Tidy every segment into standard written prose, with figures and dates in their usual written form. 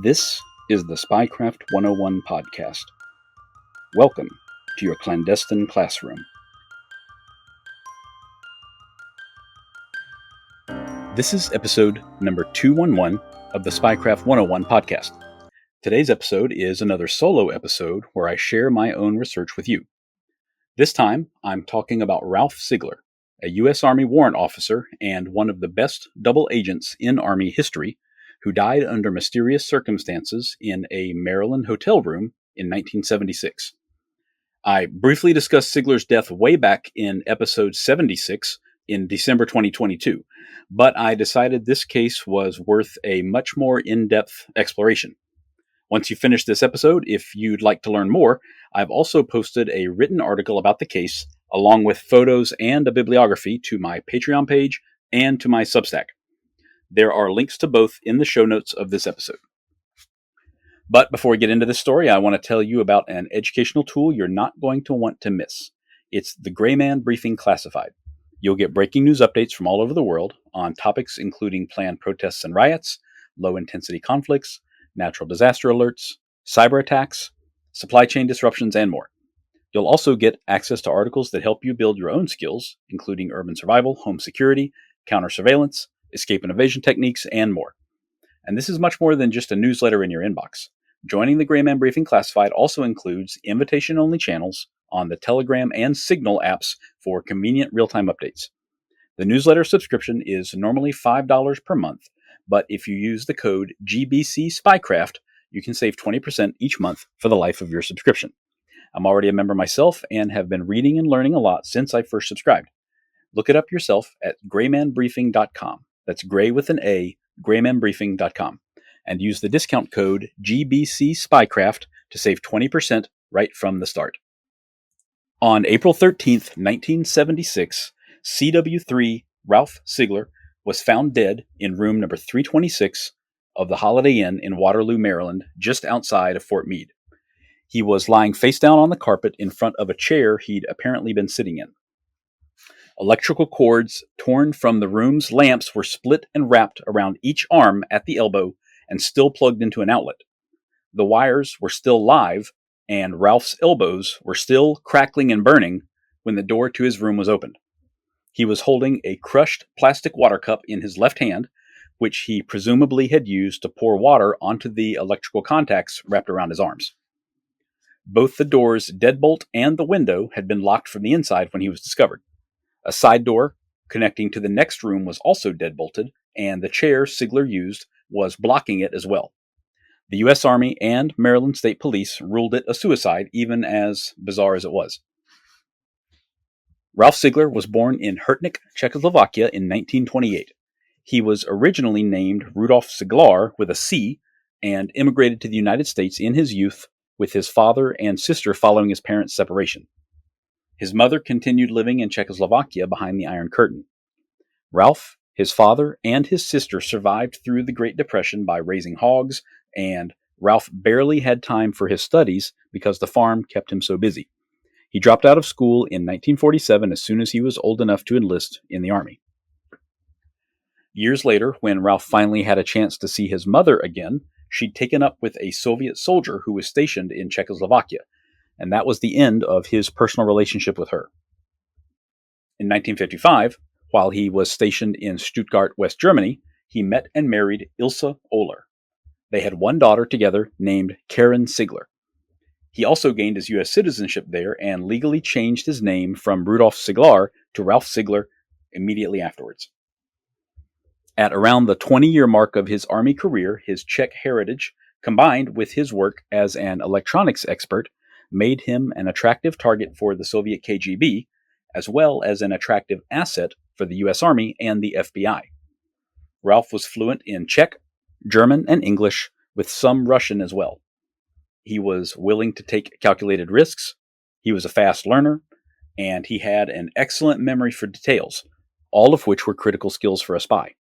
This is the Spycraft 101 podcast. Welcome to your clandestine classroom. This is episode number 211 of the Spycraft 101 podcast. Today's episode is another solo episode where I share my own research with you. This time, I'm talking about Ralph Sigler, a U.S. Army warrant officer and one of the best double agents in Army history, who died under mysterious circumstances in a Maryland hotel room in 1976. I briefly discussed Sigler's death way back in episode 76 in December 2022, but I decided this case was worth a much more in-depth exploration. Once you finish this episode, if you'd like to learn more, I've also posted a written article about the case, along with photos and a bibliography to my Patreon page and to my Substack. There are links to both in the show notes of this episode. But before we get into this story, I want to tell you about an educational tool you're not going to want to miss. It's the Gray Man Briefing Classified. You'll get breaking news updates from all over the world on topics including planned protests and riots, low-intensity conflicts, natural disaster alerts, cyber attacks, supply chain disruptions, and more. You'll also get access to articles that help you build your own skills, including urban survival, home security, counter-surveillance, escape and evasion techniques, and more. And this is much more than just a newsletter in your inbox. Joining the Gray Man Briefing Classified also includes invitation-only channels on the Telegram and Signal apps for convenient real-time updates. The newsletter subscription is normally $5 per month, but if you use the code GBC Spycraft, you can save 20% each month for the life of your subscription. I'm already a member myself and have been reading and learning a lot since I first subscribed. Look it up yourself at graymanbriefing.com. That's gray with an A, graymanbriefing.com. And use the discount code GBC Spycraft to save 20% right from the start. On April 13th, 1976, CW3 Ralph Sigler was found dead in room number 326 of the Holiday Inn in Waterloo, Maryland, just outside of Fort Meade. He was lying face down on the carpet in front of a chair he'd apparently been sitting in. Electrical cords torn from the room's lamps were split and wrapped around each arm at the elbow and still plugged into an outlet. The wires were still live, and Ralph's elbows were still crackling and burning when the door to his room was opened. He was holding a crushed plastic water cup in his left hand, which he presumably had used to pour water onto the electrical contacts wrapped around his arms. Both the door's deadbolt and the window had been locked from the inside when he was discovered. A side door connecting to the next room was also deadbolted, and the chair Sigler used was blocking it as well. The U.S. Army and Maryland State Police ruled it a suicide, even as bizarre as it was. Ralph Sigler was born in Hertnik, Czechoslovakia in 1928. He was originally named Rudolf Siglar with a C and immigrated to the United States in his youth with his father and sister following his parents' separation. His mother continued living in Czechoslovakia behind the Iron Curtain. Ralph, his father, and his sister survived through the Great Depression by raising hogs, and Ralph barely had time for his studies because the farm kept him so busy. He dropped out of school in 1947 as soon as he was old enough to enlist in the Army. Years later, when Ralph finally had a chance to see his mother again, she'd taken up with a Soviet soldier who was stationed in Czechoslovakia, and that was the end of his personal relationship with her. In 1955, while he was stationed in Stuttgart, West Germany, he met and married Ilse Oehler. They had one daughter together named Karen Sigler. He also gained his U.S. citizenship there and legally changed his name from Rudolf Siglar to Ralph Sigler immediately afterwards. At around the 20-year mark of his Army career, his Czech heritage, combined with his work as an electronics expert, made him an attractive target for the Soviet KGB, as well as an attractive asset for the U.S. Army and the FBI. Ralph was fluent in Czech, German, and English, with some Russian as well. He was willing to take calculated risks, he was a fast learner, and he had an excellent memory for details, all of which were critical skills for a spy.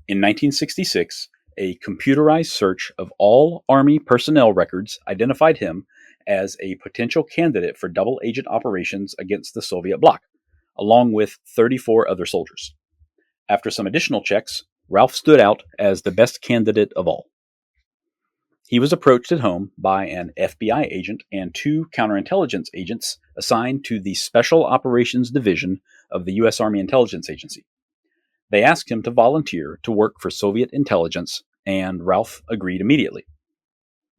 In 1966, a computerized search of all Army personnel records identified him as a potential candidate for double agent operations against the Soviet bloc, along with 34 other soldiers. After some additional checks, Ralph stood out as the best candidate of all. He was approached at home by an FBI agent and two counterintelligence agents assigned to the Special Operations Division of the U.S. Army Intelligence Agency. They asked him to volunteer to work for Soviet intelligence, and Ralph agreed immediately.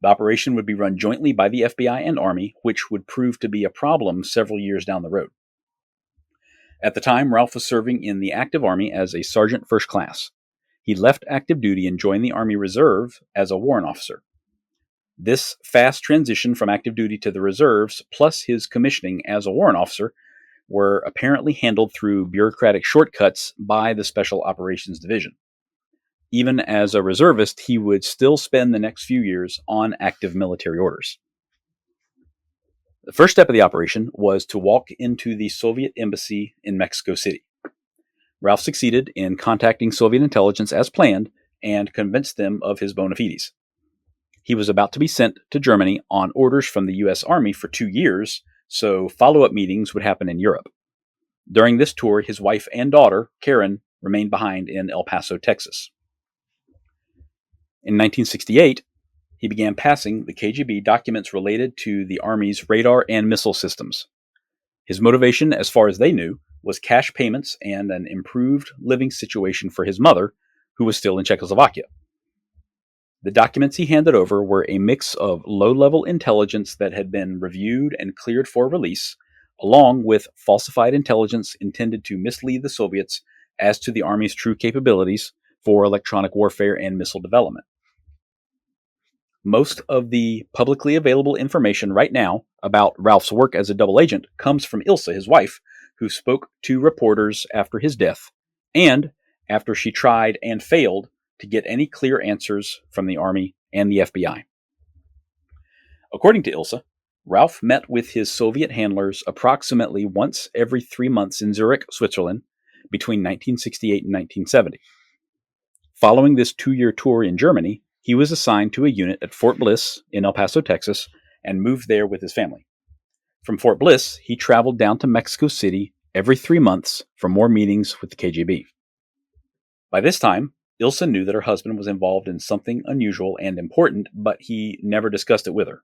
The operation would be run jointly by the FBI and Army, which would prove to be a problem several years down the road. At the time, Ralph was serving in the active Army as a sergeant first class. He left active duty and joined the Army Reserve as a warrant officer. This fast transition from active duty to the reserves, plus his commissioning as a warrant officer, were apparently handled through bureaucratic shortcuts by the Special Operations Division. Even as a reservist, he would still spend the next few years on active military orders. The first step of the operation was to walk into the Soviet embassy in Mexico City. Ralph succeeded in contacting Soviet intelligence as planned and convinced them of his bona fides. He was about to be sent to Germany on orders from the U.S. Army for 2 years, so follow-up meetings would happen in Europe. During this tour, his wife and daughter, Karen, remained behind in El Paso, Texas. In 1968, he began passing the KGB documents related to the Army's radar and missile systems. His motivation, as far as they knew, was cash payments and an improved living situation for his mother, who was still in Czechoslovakia. The documents he handed over were a mix of low-level intelligence that had been reviewed and cleared for release, along with falsified intelligence intended to mislead the Soviets as to the Army's true capabilities for electronic warfare and missile development. Most of the publicly available information right now about Ralph's work as a double agent comes from Ilse, his wife, who spoke to reporters after his death, and after she tried and failed to get any clear answers from the Army and the FBI. According to Ilse, Ralph met with his Soviet handlers approximately once every 3 months in Zurich, Switzerland, between 1968 and 1970. Following this 2-year tour in Germany, he was assigned to a unit at Fort Bliss in El Paso, Texas, and moved there with his family. From Fort Bliss, he traveled down to Mexico City every 3 months for more meetings with the KGB. By this time, Ilse knew that her husband was involved in something unusual and important, but he never discussed it with her.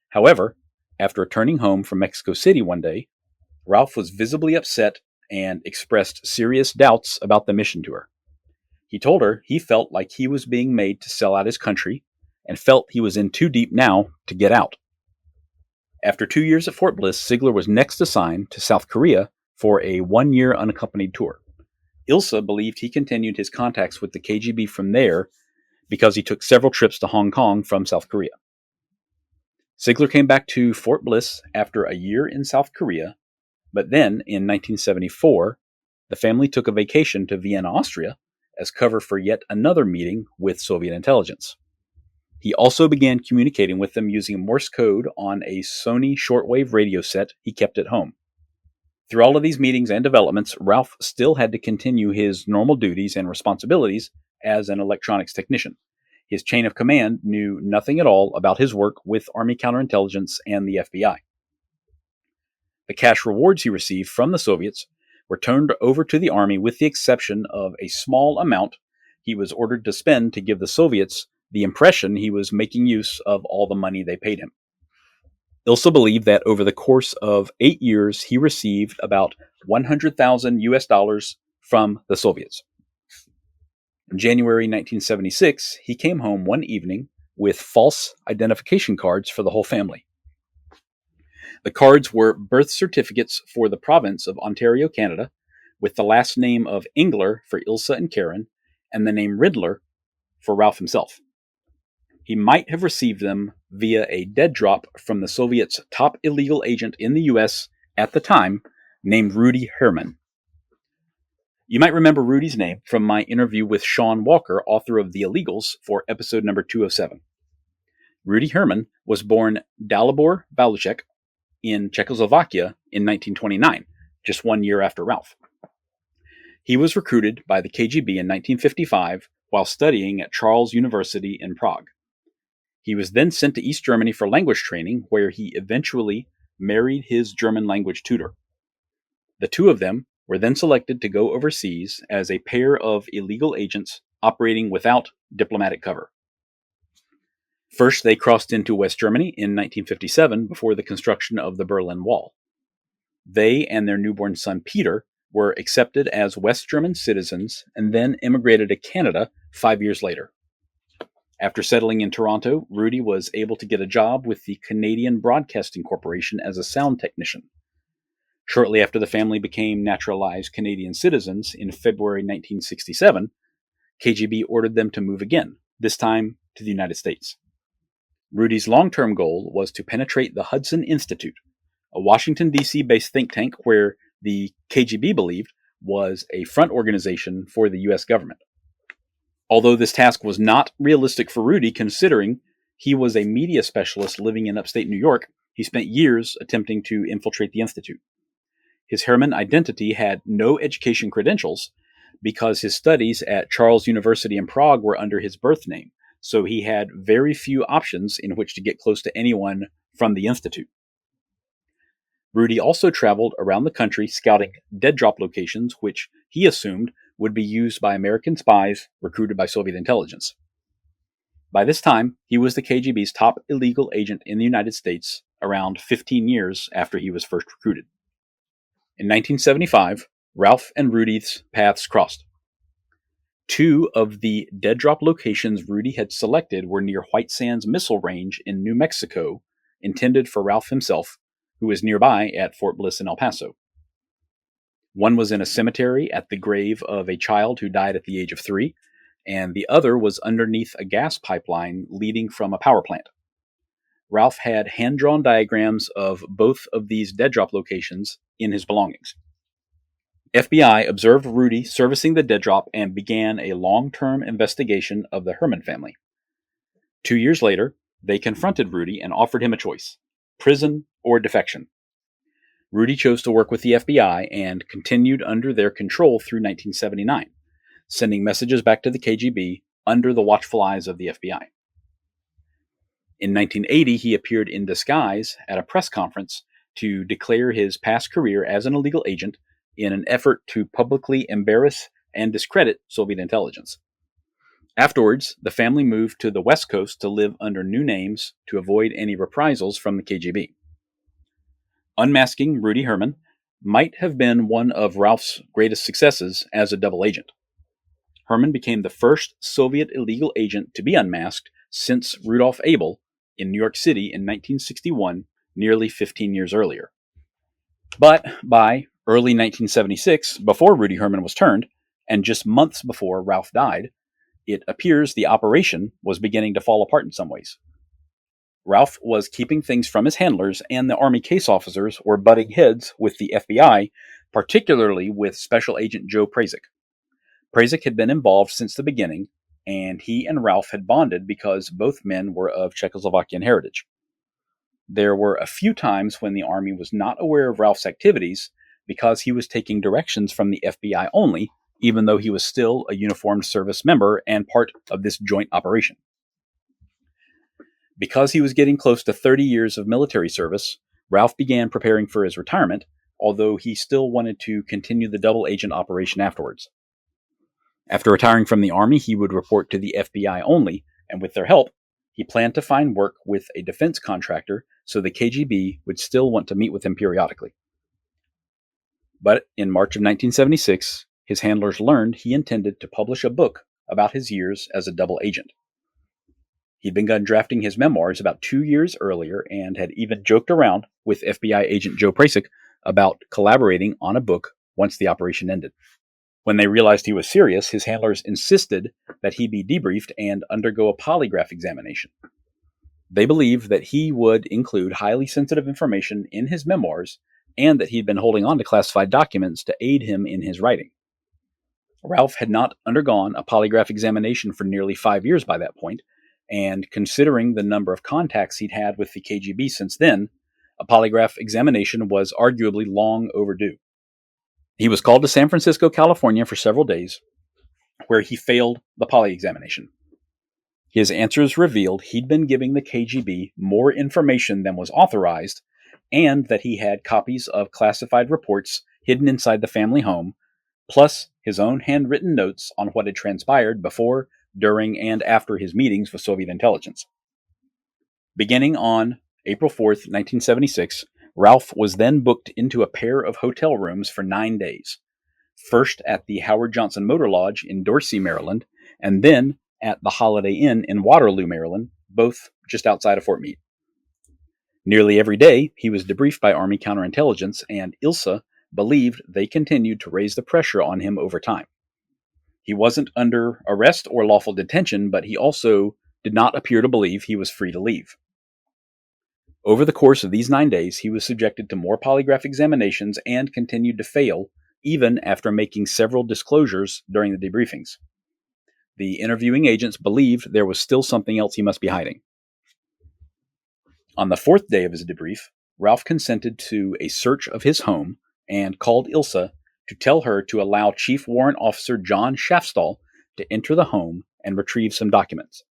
However, after returning home from Mexico City one day, Ralph was visibly upset and expressed serious doubts about the mission to her. He told her he felt like he was being made to sell out his country and felt he was in too deep now to get out. After 2 years at Fort Bliss, Sigler was next assigned to South Korea for a 1-year unaccompanied tour. Ilse believed he continued his contacts with the KGB from there because he took several trips to Hong Kong from South Korea. Sigler came back to Fort Bliss after a year in South Korea, but then, in 1974, the family took a vacation to Vienna, Austria, as cover for yet another meeting with Soviet intelligence. He also began communicating with them using Morse code on a Sony shortwave radio set he kept at home. Through all of these meetings and developments, Ralph still had to continue his normal duties and responsibilities as an electronics technician. His chain of command knew nothing at all about his work with Army counterintelligence and the FBI. The cash rewards he received from the Soviets were turned over to the Army with the exception of a small amount he was ordered to spend to give the Soviets the impression he was making use of all the money they paid him. Ilse believed that over the course of 8 years, he received about $100,000 from the Soviets. In January 1976, he came home one evening with false identification cards for the whole family. The cards were birth certificates for the province of Ontario, Canada, with the last name of Engler for Ilse and Karen, and the name Riddler for Ralph himself. He might have received them via a dead drop from the Soviets' top illegal agent in the U.S. at the time, named Rudy Herman. You might remember Rudy's name from my interview with Sean Walker, author of The Illegals, for episode number 207. Rudy Herman was born Dalibor Valušek in Czechoslovakia in 1929, just 1 year after Ralph. He was recruited by the KGB in 1955 while studying at Charles University in Prague. He was then sent to East Germany for language training, where he eventually married his German language tutor. The two of them were then selected to go overseas as a pair of illegal agents operating without diplomatic cover. First, they crossed into West Germany in 1957 before the construction of the Berlin Wall. They and their newborn son Peter were accepted as West German citizens and then immigrated to Canada 5 years later. After settling in Toronto, Rudy was able to get a job with the Canadian Broadcasting Corporation as a sound technician. Shortly after the family became naturalized Canadian citizens in February 1967, KGB ordered them to move again, this time to the United States. Rudy's long-term goal was to penetrate the Hudson Institute, a Washington, D.C. based think tank where the KGB believed was a front organization for the U.S. government. Although this task was not realistic for Rudy, considering he was a media specialist living in upstate New York, he spent years attempting to infiltrate the institute. His Herman identity had no education credentials because his studies at Charles University in Prague were under his birth name, so he had very few options in which to get close to anyone from the institute. Rudy also traveled around the country scouting dead drop locations which he assumed would be used by American spies recruited by Soviet intelligence. By this time, he was the KGB's top illegal agent in the United States around 15 years after he was first recruited. In 1975, Ralph and Rudy's paths crossed. Two of the dead drop locations Rudy had selected were near White Sands Missile Range in New Mexico, intended for Ralph himself, who was nearby at Fort Bliss in El Paso. One was in a cemetery at the grave of a child who died at the age of 3, and the other was underneath a gas pipeline leading from a power plant. Ralph had hand-drawn diagrams of both of these dead drop locations in his belongings. FBI observed Rudy servicing the dead drop and began a long-term investigation of the Herman family. 2 years later, they confronted Rudy and offered him a choice: prison or defection. Rudy chose to work with the FBI and continued under their control through 1979, sending messages back to the KGB under the watchful eyes of the FBI. In 1980, he appeared in disguise at a press conference to declare his past career as an illegal agent in an effort to publicly embarrass and discredit Soviet intelligence. Afterwards, the family moved to the West Coast to live under new names to avoid any reprisals from the KGB. Unmasking Rudy Herman might have been one of Ralph's greatest successes as a double agent. Herman became the first Soviet illegal agent to be unmasked since Rudolf Abel in New York City in 1961, nearly 15 years earlier. But by early 1976, before Rudy Herman was turned, and just months before Ralph died, it appears the operation was beginning to fall apart in some ways. Ralph was keeping things from his handlers, and the Army case officers were butting heads with the FBI, particularly with Special Agent Joe Prasik. Prasik had been involved since the beginning, and he and Ralph had bonded because both men were of Czechoslovakian heritage. There were a few times when the Army was not aware of Ralph's activities because he was taking directions from the FBI only, even though he was still a uniformed service member and part of this joint operation. Because he was getting close to 30 years of military service, Ralph began preparing for his retirement, although he still wanted to continue the double agent operation afterwards. After retiring from the Army, he would report to the FBI only, and with their help, he planned to find work with a defense contractor so the KGB would still want to meet with him periodically. But in March of 1976, his handlers learned he intended to publish a book about his years as a double agent. He'd begun drafting his memoirs about 2 years earlier and had even joked around with FBI agent Joe Prasik about collaborating on a book once the operation ended. When they realized he was serious, his handlers insisted that he be debriefed and undergo a polygraph examination. They believed that he would include highly sensitive information in his memoirs and that he'd been holding on to classified documents to aid him in his writing. Ralph had not undergone a polygraph examination for nearly 5 years by that point, and considering the number of contacts he'd had with the KGB since then, a polygraph examination was arguably long overdue. He was called to San Francisco, California for several days, where he failed the poly examination. His answers revealed he'd been giving the KGB more information than was authorized, and that he had copies of classified reports hidden inside the family home, plus his own handwritten notes on what had transpired before, during, and after his meetings with Soviet intelligence. Beginning on April 4th, 1976, Ralph was then booked into a pair of hotel rooms for 9 days. First at the Howard Johnson Motor Lodge in Dorsey, Maryland, and then at the Holiday Inn in Waterloo, Maryland, both just outside of Fort Meade. Nearly every day, he was debriefed by Army counterintelligence, and Ilsa believed they continued to raise the pressure on him over time. He wasn't under arrest or lawful detention, but he also did not appear to believe he was free to leave. Over the course of these 9 days, he was subjected to more polygraph examinations and continued to fail, even after making several disclosures during the debriefings. The interviewing agents believed there was still something else he must be hiding. On the 4th day of his debrief, Ralph consented to a search of his home and called Ilsa to tell her to allow Chief Warrant Officer John Shaftstall to enter the home and retrieve some documents.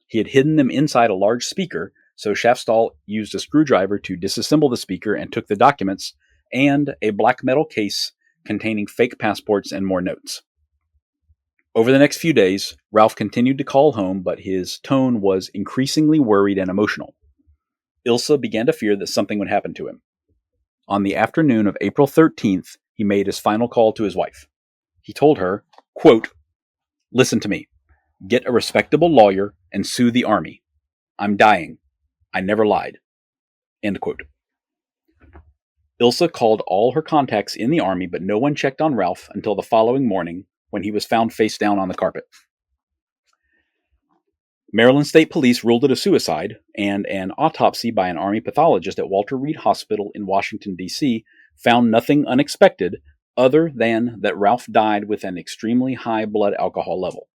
He had hidden them inside a large speaker, so Shaftstall used a screwdriver to disassemble the speaker and took the documents and a black metal case containing fake passports and more notes. Over the next few days, Ralph continued to call home, but his tone was increasingly worried and emotional. Ilsa began to fear that something would happen to him. On the afternoon of April 13th, he made his final call to his wife. He told her, quote, "Listen to me. Get a respectable lawyer and sue the Army. I'm dying. I never lied." End quote. Ilsa called all her contacts in the Army, but no one checked on Ralph until the following morning when he was found face down on the carpet. Maryland State Police ruled it a suicide, and an autopsy by an Army pathologist at Walter Reed Hospital in Washington, D.C. found nothing unexpected other than that Ralph died with an extremely high blood alcohol level.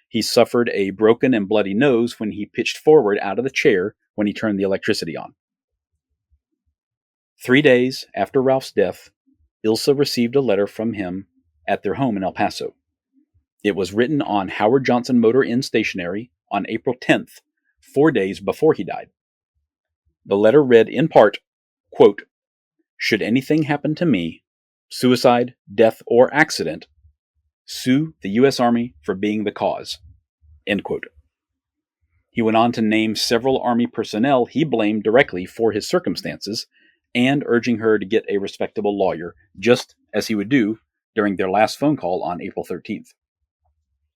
He suffered a broken and bloody nose when he pitched forward out of the chair when he turned the electricity on. 3 days after Ralph's death, Ilsa received a letter from him at their home in El Paso. It was written on Howard Johnson Motor Inn stationery on April 10th, 4 days before he died. The letter read in part, quote, "Should anything happen to me, suicide, death, or accident, sue the U.S. Army for being the cause." End quote. He went on to name several Army personnel he blamed directly for his circumstances, and urging her to get a respectable lawyer, just as he would do during their last phone call on April 13th.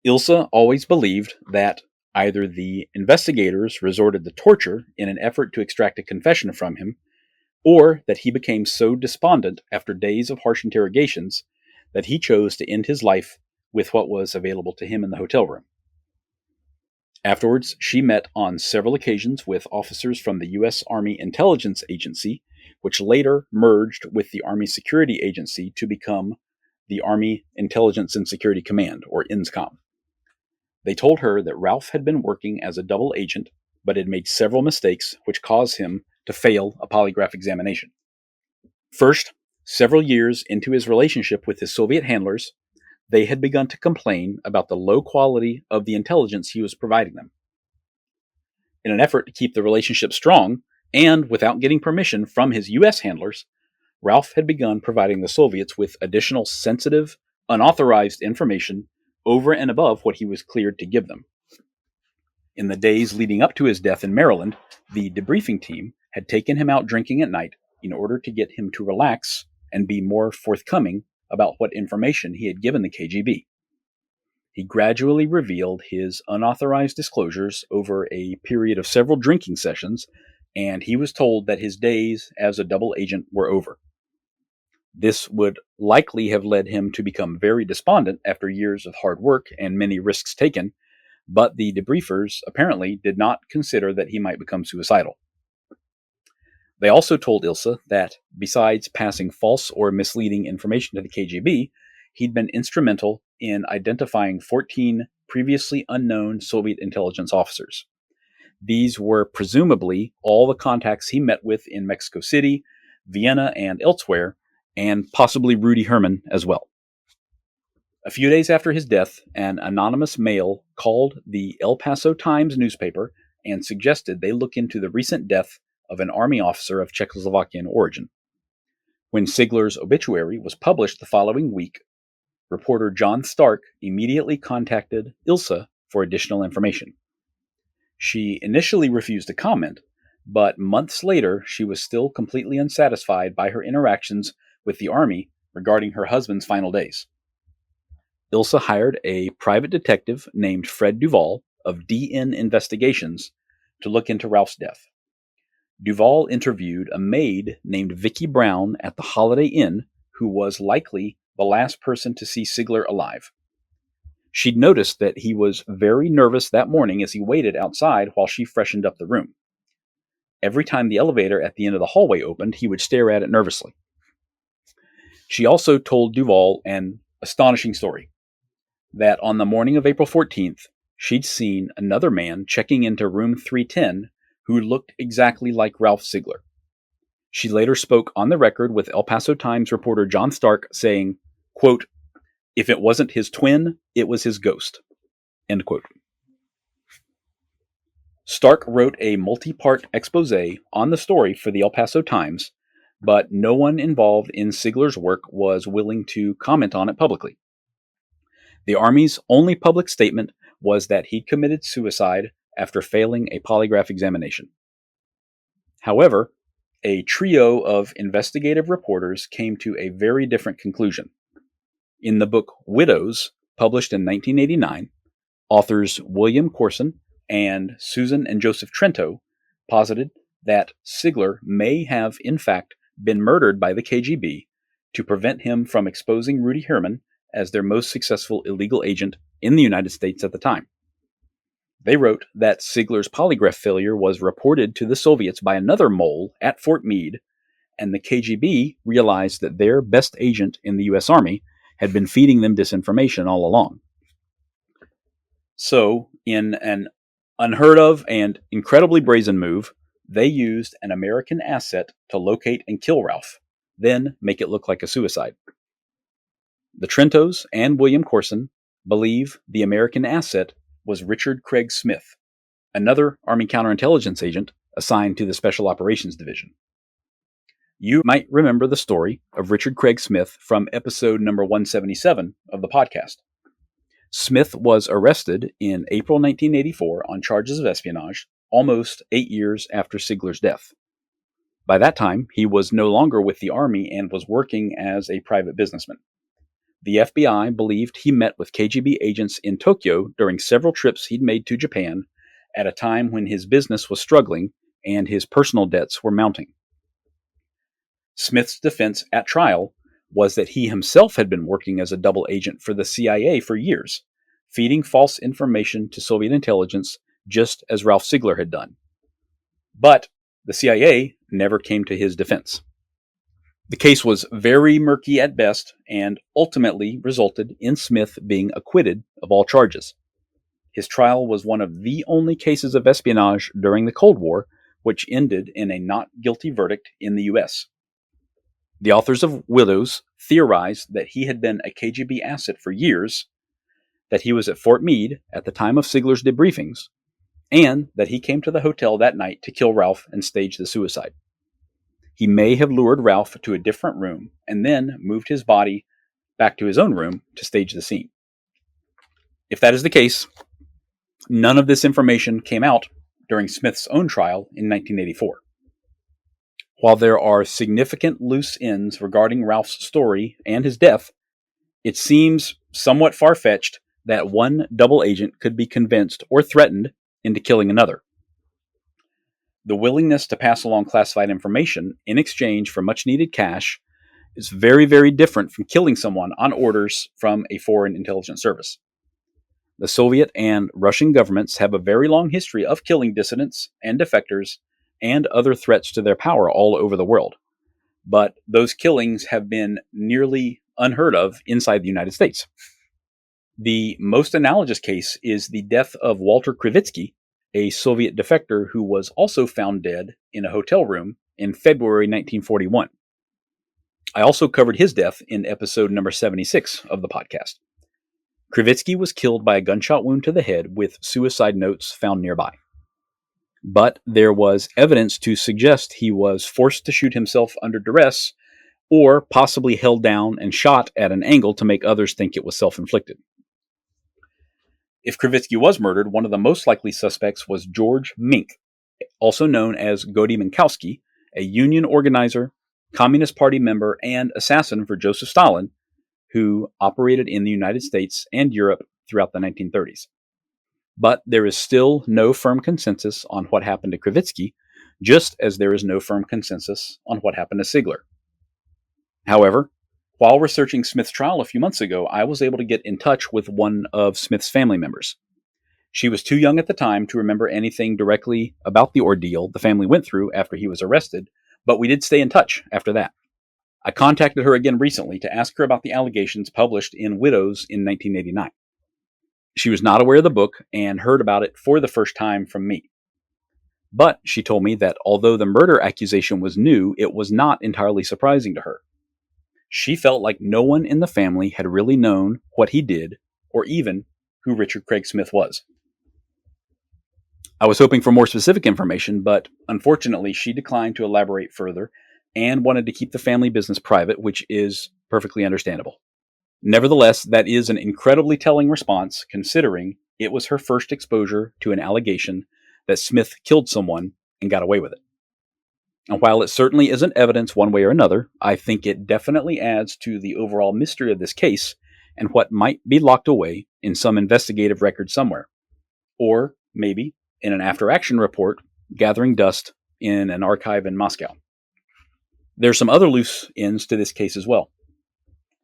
Ilsa always believed that either the investigators resorted to torture in an effort to extract a confession from him, or that he became so despondent after days of harsh interrogations that he chose to end his life with what was available to him in the hotel room. Afterwards, she met on several occasions with officers from the U.S. Army Intelligence Agency, which later merged with the Army Security Agency to become the Army Intelligence and Security Command, or INSCOM. They told her that Ralph had been working as a double agent, but had made several mistakes which caused him to fail a polygraph examination. First, several years into his relationship with his Soviet handlers, they had begun to complain about the low quality of the intelligence he was providing them. In an effort to keep the relationship strong, and without getting permission from his U.S. handlers, Ralph had begun providing the Soviets with additional sensitive, unauthorized information over and above what he was cleared to give them. In the days leading up to his death in Maryland, the debriefing team had taken him out drinking at night in order to get him to relax and be more forthcoming about what information he had given the KGB. He gradually revealed his unauthorized disclosures over a period of several drinking sessions, and he was told that his days as a double agent were over. This would likely have led him to become very despondent after years of hard work and many risks taken, but the debriefers apparently did not consider that he might become suicidal. They also told Ilsa that, besides passing false or misleading information to the KGB, he'd been instrumental in identifying 14 previously unknown Soviet intelligence officers. These were presumably all the contacts he met with in Mexico City, Vienna, and elsewhere, and possibly Rudy Herman as well. A few days after his death, an anonymous mail called the El Paso Times newspaper and suggested they look into the recent death of an Army officer of Czechoslovakian origin. When Sigler's obituary was published the following week, reporter John Stark immediately contacted Ilsa for additional information. She initially refused to comment, but months later she was still completely unsatisfied by her interactions with the Army regarding her husband's final days. Ilse hired a private detective named Fred Duval of DN Investigations to look into Ralph's death. Duval interviewed a maid named Vicki Brown at the Holiday Inn, who was likely the last person to see Sigler alive. She'd noticed that he was very nervous that morning as he waited outside while she freshened up the room. Every time the elevator at the end of the hallway opened, he would stare at it nervously. She also told Duval an astonishing story, that on the morning of April 14th, she'd seen another man checking into room 310 who looked exactly like Ralph Sigler. She later spoke on the record with El Paso Times reporter John Stark saying, quote, "If it wasn't his twin, it was his ghost." End quote. Stark wrote a multi-part expose on the story for the El Paso Times, but no one involved in Sigler's work was willing to comment on it publicly. The Army's only public statement was that he committed suicide after failing a polygraph examination. However, a trio of investigative reporters came to a very different conclusion. In the book Widows, published in 1989, authors William Corson and Susan and Joseph Trento posited that Sigler may have, in fact, been murdered by the KGB to prevent him from exposing Rudy Herman as their most successful illegal agent in the United States at the time. They wrote that Sigler's polygraph failure was reported to the Soviets by another mole at Fort Meade, and the KGB realized that their best agent in the U.S. Army had been feeding them disinformation all along. So, in an unheard of and incredibly brazen move, they used an American asset to locate and kill Ralph, then make it look like a suicide. The Trentos and William Corson believe the American asset was Richard Craig Smith, another Army counterintelligence agent assigned to the Special Operations Division. You might remember the story of Richard Craig Smith from episode number 177 of the podcast. Smith was arrested in April 1984 on charges of espionage, almost 8 years after Sigler's death. By that time, he was no longer with the Army and was working as a private businessman. The FBI believed he met with KGB agents in Tokyo during several trips he'd made to Japan at a time when his business was struggling and his personal debts were mounting. Smith's defense at trial was that he himself had been working as a double agent for the CIA for years, feeding false information to Soviet intelligence just as Ralph Sigler had done. But the CIA never came to his defense. The case was very murky at best and ultimately resulted in Smith being acquitted of all charges. His trial was one of the only cases of espionage during the Cold War which ended in a not guilty verdict in the U.S. The authors of Widows theorized that he had been a KGB asset for years, that he was at Fort Meade at the time of Sigler's debriefings, and that he came to the hotel that night to kill Ralph and stage the suicide. He may have lured Ralph to a different room and then moved his body back to his own room to stage the scene. If that is the case, none of this information came out during Smith's own trial in 1984. While there are significant loose ends regarding Ralph's story and his death, it seems somewhat far-fetched that one double agent could be convinced or threatened into killing another. The willingness to pass along classified information in exchange for much-needed cash is very, very different from killing someone on orders from a foreign intelligence service. The Soviet and Russian governments have a very long history of killing dissidents and defectors and other threats to their power all over the world. But those killings have been nearly unheard of inside the United States. The most analogous case is the death of Walter Krivitsky, a Soviet defector who was also found dead in a hotel room in February 1941. I also covered his death in episode number 76 of the podcast. Krivitsky was killed by a gunshot wound to the head with suicide notes found nearby. But there was evidence to suggest he was forced to shoot himself under duress or possibly held down and shot at an angle to make others think it was self-inflicted. If Krivitsky was murdered, one of the most likely suspects was George Mink, also known as Gody Minkowski, a union organizer, Communist Party member, and assassin for Joseph Stalin, who operated in the United States and Europe throughout the 1930s. But there is still no firm consensus on what happened to Krivitsky, just as there is no firm consensus on what happened to Sigler. However, while researching Smith's trial a few months ago, I was able to get in touch with one of Smith's family members. She was too young at the time to remember anything directly about the ordeal the family went through after he was arrested, but we did stay in touch after that. I contacted her again recently to ask her about the allegations published in Widows in 1989. She was not aware of the book and heard about it for the first time from me. But she told me that although the murder accusation was new, it was not entirely surprising to her. She felt like no one in the family had really known what he did, or even who Richard Craig Smith was. I was hoping for more specific information, but unfortunately she declined to elaborate further and wanted to keep the family business private, which is perfectly understandable. Nevertheless, that is an incredibly telling response, considering it was her first exposure to an allegation that Smith killed someone and got away with it. And while it certainly isn't evidence one way or another, I think it definitely adds to the overall mystery of this case and what might be locked away in some investigative record somewhere. Or maybe in an after-action report gathering dust in an archive in Moscow. There's some other loose ends to this case as well.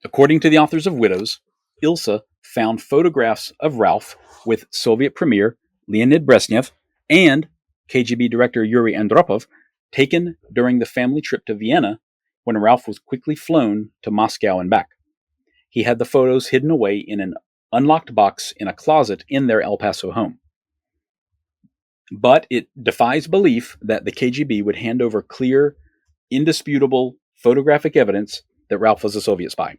According to the authors of Widows, Ilsa found photographs of Ralph with Soviet Premier Leonid Brezhnev and KGB Director Yuri Andropov taken during the family trip to Vienna when Ralph was quickly flown to Moscow and back. He had the photos hidden away in an unlocked box in a closet in their El Paso home. But it defies belief that the KGB would hand over clear, indisputable photographic evidence that Ralph was a Soviet spy.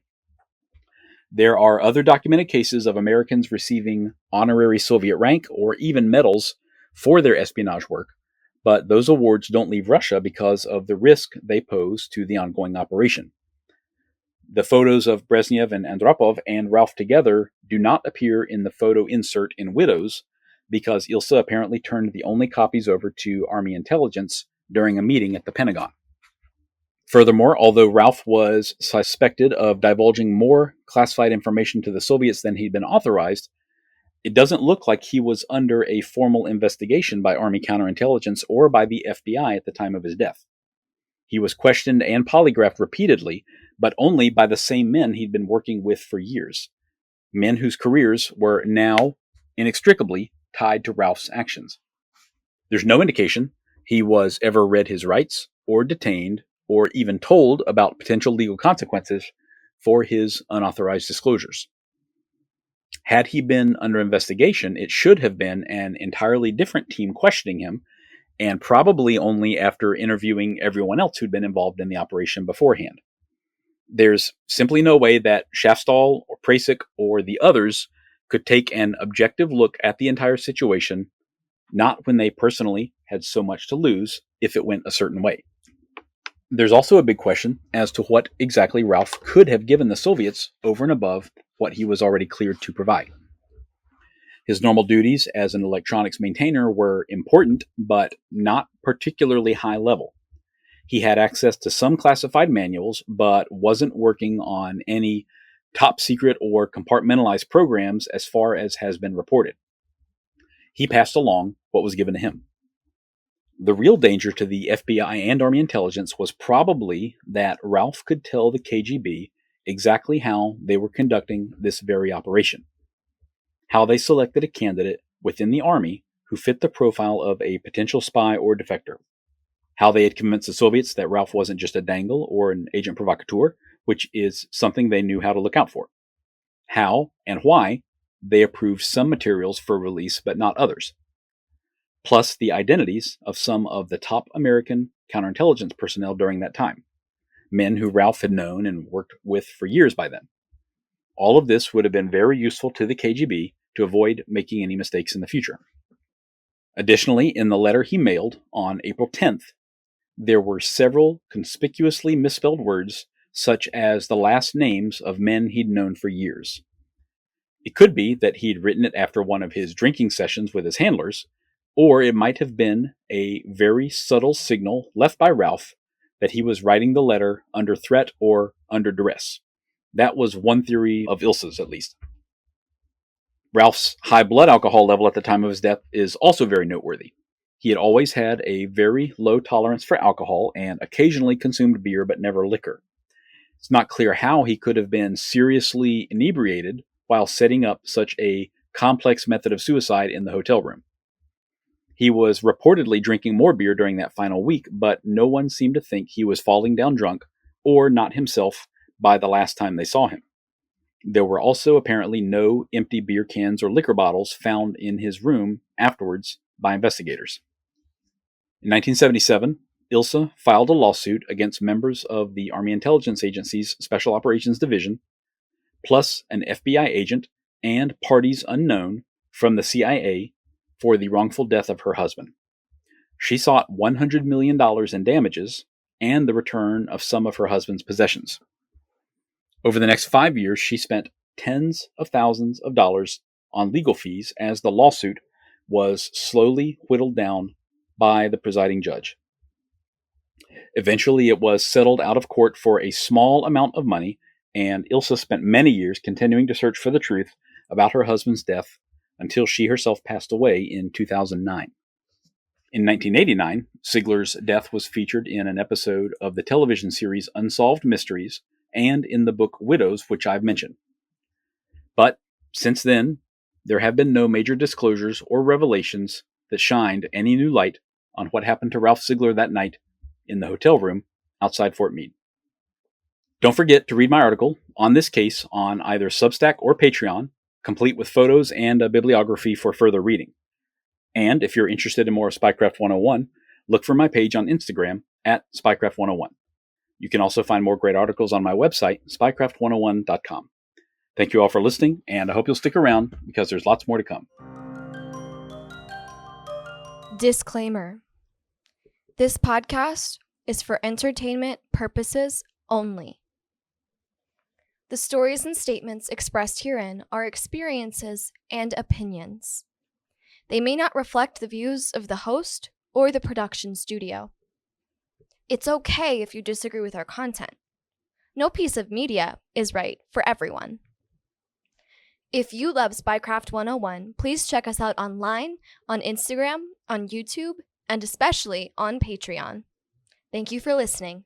There are other documented cases of Americans receiving honorary Soviet rank or even medals for their espionage work, but those awards don't leave Russia because of the risk they pose to the ongoing operation. The photos of Brezhnev and Andropov and Ralph together do not appear in the photo insert in Widows because Ilsa apparently turned the only copies over to Army intelligence during a meeting at the Pentagon. Furthermore, although Ralph was suspected of divulging more classified information to the Soviets than he'd been authorized, it doesn't look like he was under a formal investigation by Army counterintelligence or by the FBI at the time of his death. He was questioned and polygraphed repeatedly, but only by the same men he'd been working with for years, men whose careers were now inextricably tied to Ralph's actions. There's no indication he was ever read his rights or detained or even told about potential legal consequences for his unauthorized disclosures. Had he been under investigation, it should have been an entirely different team questioning him, and probably only after interviewing everyone else who'd been involved in the operation beforehand. There's simply no way that Shaftstall or Prasik or the others could take an objective look at the entire situation, not when they personally had so much to lose if it went a certain way. There's also a big question as to what exactly Ralph could have given the Soviets over and above what he was already cleared to provide. His normal duties as an electronics maintainer were important, but not particularly high level. He had access to some classified manuals, but wasn't working on any top secret or compartmentalized programs as far as has been reported. He passed along what was given to him. The real danger to the FBI and Army intelligence was probably that Ralph could tell the KGB exactly how they were conducting this very operation, how they selected a candidate within the Army who fit the profile of a potential spy or defector, how they had convinced the Soviets that Ralph wasn't just a dangle or an agent provocateur, which is something they knew how to look out for, how and why they approved some materials for release but not others, plus the identities of some of the top American counterintelligence personnel during that time, men who Ralph had known and worked with for years by then. All of this would have been very useful to the KGB to avoid making any mistakes in the future. Additionally, in the letter he mailed on April 10th, there were several conspicuously misspelled words, such as the last names of men he'd known for years. It could be that he'd written it after one of his drinking sessions with his handlers, or it might have been a very subtle signal left by Ralph that he was writing the letter under threat or under duress. That was one theory of Ilse's, at least. Ralph's high blood alcohol level at the time of his death is also very noteworthy. He had always had a very low tolerance for alcohol and occasionally consumed beer but never liquor. It's not clear how he could have been seriously inebriated while setting up such a complex method of suicide in the hotel room. He was reportedly drinking more beer during that final week, but no one seemed to think he was falling down drunk or not himself by the last time they saw him. There were also apparently no empty beer cans or liquor bottles found in his room afterwards by investigators. In 1977, Ilse filed a lawsuit against members of the Army Intelligence Agency's Special Operations Division, plus an FBI agent and parties unknown from the CIA for the wrongful death of her husband. She sought $100 million in damages and the return of some of her husband's possessions. Over the next 5 years, she spent tens of thousands of dollars on legal fees as the lawsuit was slowly whittled down by the presiding judge. Eventually, it was settled out of court for a small amount of money, and Ilse spent many years continuing to search for the truth about her husband's death until she herself passed away in 2009. In 1989, Sigler's death was featured in an episode of the television series Unsolved Mysteries and in the book Widows, which I've mentioned. But since then, there have been no major disclosures or revelations that shined any new light on what happened to Ralph Sigler that night in the hotel room outside Fort Meade. Don't forget to read my article on this case on either Substack or Patreon, complete with photos and a bibliography for further reading. And if you're interested in more of Spycraft 101, look for my page on Instagram at Spycraft 101. You can also find more great articles on my website, spycraft101.com. Thank you all for listening, and I hope you'll stick around because there's lots more to come. Disclaimer. This podcast is for entertainment purposes only. The stories and statements expressed herein are experiences and opinions. They may not reflect the views of the host or the production studio. It's okay if you disagree with our content. No piece of media is right for everyone. If you love Spycraft 101, please check us out online, on Instagram, on YouTube, and especially on Patreon. Thank you for listening.